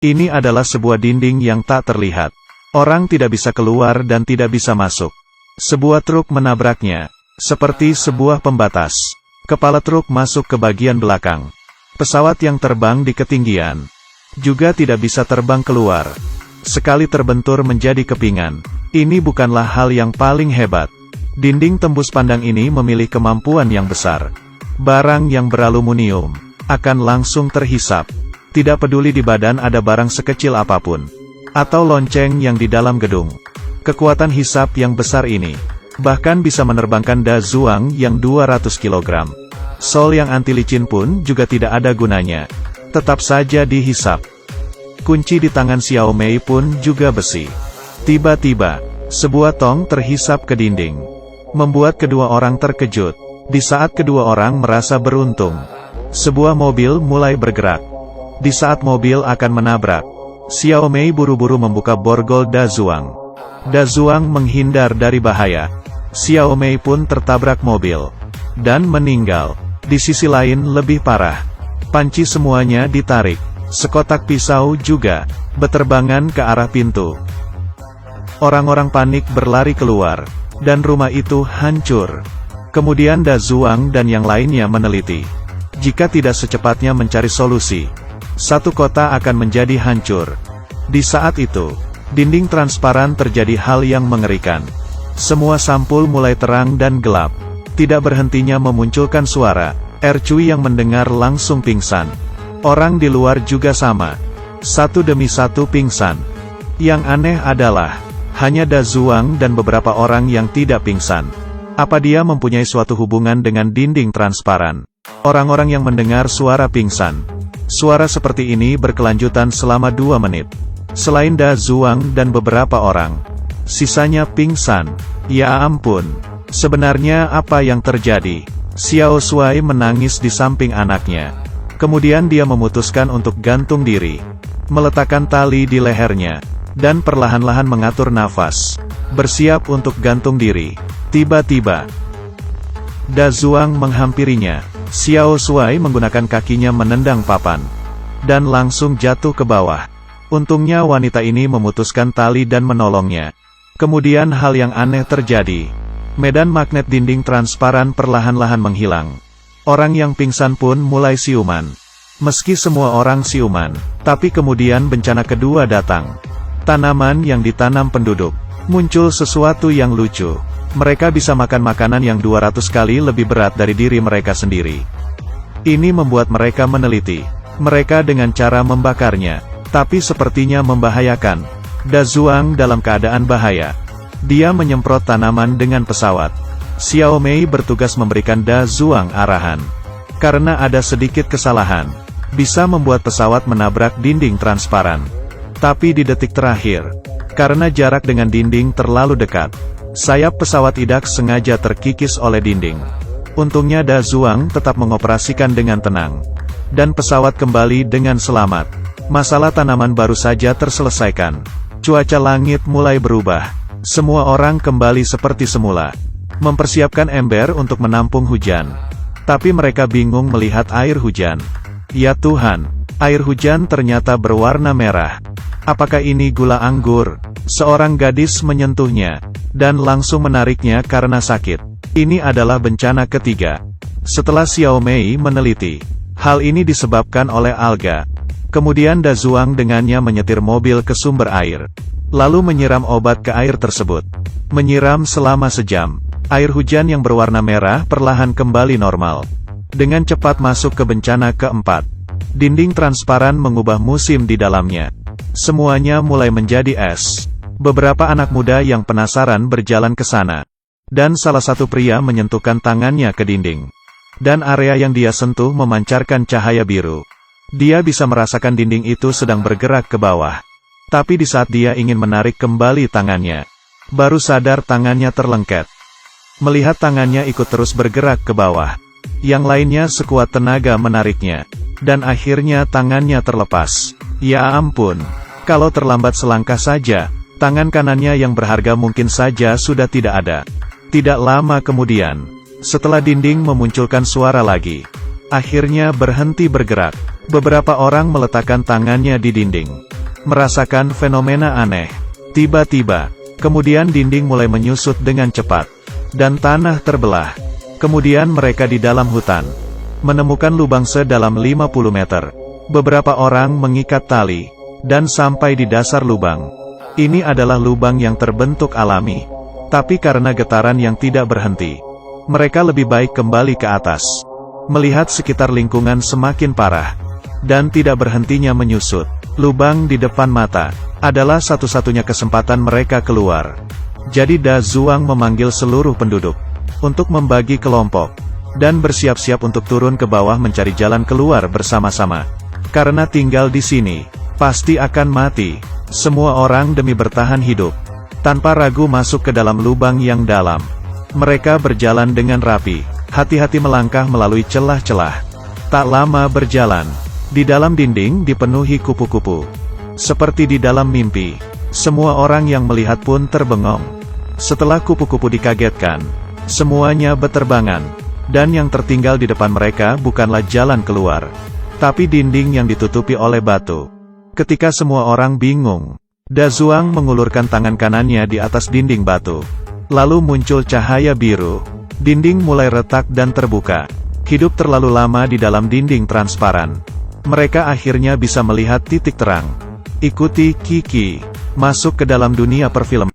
Ini adalah sebuah dinding yang tak terlihat. Orang tidak bisa keluar dan tidak bisa masuk. Sebuah truk menabraknya, seperti sebuah pembatas. Kepala truk masuk ke bagian belakang. Pesawat yang terbang di ketinggian juga tidak bisa terbang keluar. Sekali terbentur menjadi kepingan. Ini bukanlah hal yang paling hebat. Dinding tembus pandang ini memiliki kemampuan yang besar. Barang yang beraluminium akan langsung terhisap. Tidak peduli di badan ada barang sekecil apapun, atau lonceng yang di dalam gedung. Kekuatan hisap yang besar ini bahkan bisa menerbangkan Da Zuang yang 200 kg. Sol yang anti licin pun juga tidak ada gunanya. Tetap saja dihisap. Kunci di tangan Xiao Mei pun juga besi. Tiba-tiba, sebuah tong terhisap ke dinding, membuat kedua orang terkejut. Di saat kedua orang merasa beruntung, sebuah mobil mulai bergerak. Di saat mobil akan menabrak, Xiao Mei buru-buru membuka borgol Da Zuang. Da Zuang menghindar dari bahaya. Xiao Mei pun tertabrak mobil dan meninggal. Di sisi lain lebih parah. Panci semuanya ditarik. Sekotak pisau juga berterbangan ke arah pintu. Orang-orang panik berlari keluar, dan rumah itu hancur. Kemudian Da Zuang dan yang lainnya meneliti. Jika tidak secepatnya mencari solusi, satu kota akan menjadi hancur. Di saat itu, dinding transparan terjadi hal yang mengerikan. Semua sampul mulai terang dan gelap. Tidak berhentinya memunculkan suara. Cui yang mendengar langsung pingsan. Orang di luar juga sama. Satu demi satu pingsan. Yang aneh adalah, hanya Da Zuang dan beberapa orang yang tidak pingsan. Apa dia mempunyai suatu hubungan dengan dinding transparan? Orang-orang yang mendengar suara pingsan. Suara seperti ini berkelanjutan selama 2 menit. Selain Da Zuang dan beberapa orang, sisanya pingsan. Ya ampun, sebenarnya apa yang terjadi? Xiao Shuai menangis di samping anaknya. Kemudian dia memutuskan untuk gantung diri, meletakkan tali di lehernya, dan perlahan-lahan mengatur nafas, bersiap untuk gantung diri. Tiba-tiba, Da Zuang menghampirinya. Xiao Shuai menggunakan kakinya menendang papan, dan langsung jatuh ke bawah. Untungnya wanita ini memutuskan tali dan menolongnya. Kemudian hal yang aneh terjadi. Medan magnet dinding transparan perlahan-lahan menghilang. Orang yang pingsan pun mulai siuman. Meski semua orang siuman, tapi kemudian bencana kedua datang. Tanaman yang ditanam penduduk. Muncul sesuatu yang lucu. Mereka bisa makan makanan yang 200 kali lebih berat dari diri mereka sendiri. Ini membuat mereka meneliti. Mereka dengan cara membakarnya, tapi sepertinya membahayakan. Da Zuang dalam keadaan bahaya. Dia menyemprot tanaman dengan pesawat. Xiao Mei bertugas memberikan Da Zuang arahan. Karena ada sedikit kesalahan, bisa membuat pesawat menabrak dinding transparan. Tapi di detik terakhir, karena jarak dengan dinding terlalu dekat, sayap pesawat idak sengaja terkikis oleh dinding. Untungnya Da Zuang tetap mengoperasikan dengan tenang. Dan pesawat kembali dengan selamat. Masalah tanaman baru saja terselesaikan. Cuaca langit mulai berubah. Semua orang kembali seperti semula. Mempersiapkan ember untuk menampung hujan. Tapi mereka bingung melihat air hujan. Ya Tuhan, air hujan ternyata berwarna merah. Apakah ini gula anggur? Seorang gadis menyentuhnya, dan langsung menariknya karena sakit. Ini adalah bencana ketiga. Setelah Xiao Mei meneliti, hal ini disebabkan oleh alga. Kemudian Da Zuang dengannya menyetir mobil ke sumber air. Lalu menyiram obat ke air tersebut. Menyiram selama sejam. Air hujan yang berwarna merah perlahan kembali normal. Dengan cepat masuk ke bencana keempat. Dinding transparan mengubah musim di dalamnya. Semuanya mulai menjadi es. Beberapa anak muda yang penasaran berjalan ke sana. Dan salah satu pria menyentuhkan tangannya ke dinding. Dan area yang dia sentuh memancarkan cahaya biru. Dia bisa merasakan dinding itu sedang bergerak ke bawah. Tapi di saat dia ingin menarik kembali tangannya, baru sadar tangannya terlengket. Melihat tangannya ikut terus bergerak ke bawah. Yang lainnya sekuat tenaga menariknya. Dan akhirnya tangannya terlepas. Ya ampun, kalau terlambat selangkah saja, tangan kanannya yang berharga mungkin saja sudah tidak ada. Tidak lama kemudian, setelah dinding memunculkan suara lagi, akhirnya berhenti bergerak. Beberapa orang meletakkan tangannya di dinding, merasakan fenomena aneh. Tiba-tiba, kemudian dinding mulai menyusut dengan cepat, dan tanah terbelah. Kemudian mereka di dalam hutan, menemukan lubang sedalam 50 meter. Beberapa orang mengikat tali, dan sampai di dasar lubang. Ini adalah lubang yang terbentuk alami. Tapi karena getaran yang tidak berhenti, mereka lebih baik kembali ke atas. Melihat sekitar lingkungan semakin parah, dan tidak berhentinya menyusut, lubang di depan mata adalah satu-satunya kesempatan mereka keluar. Jadi Da Zuang memanggil seluruh penduduk untuk membagi kelompok, dan bersiap-siap untuk turun ke bawah mencari jalan keluar bersama-sama. Karena tinggal di sini, pasti akan mati. Semua orang demi bertahan hidup, tanpa ragu masuk ke dalam lubang yang dalam. Mereka berjalan dengan rapi, hati-hati melangkah melalui celah-celah. Tak lama berjalan, di dalam dinding dipenuhi kupu-kupu. Seperti di dalam mimpi, semua orang yang melihat pun terbengong. Setelah kupu-kupu dikagetkan, semuanya beterbangan, dan yang tertinggal di depan mereka bukanlah jalan keluar, tapi dinding yang ditutupi oleh batu. Ketika semua orang bingung, Da Zuang mengulurkan tangan kanannya di atas dinding batu. Lalu muncul cahaya biru. Dinding mulai retak dan terbuka. Hidup terlalu lama di dalam dinding transparan. Mereka akhirnya bisa melihat titik terang. Ikuti Kiki masuk ke dalam dunia perfilman.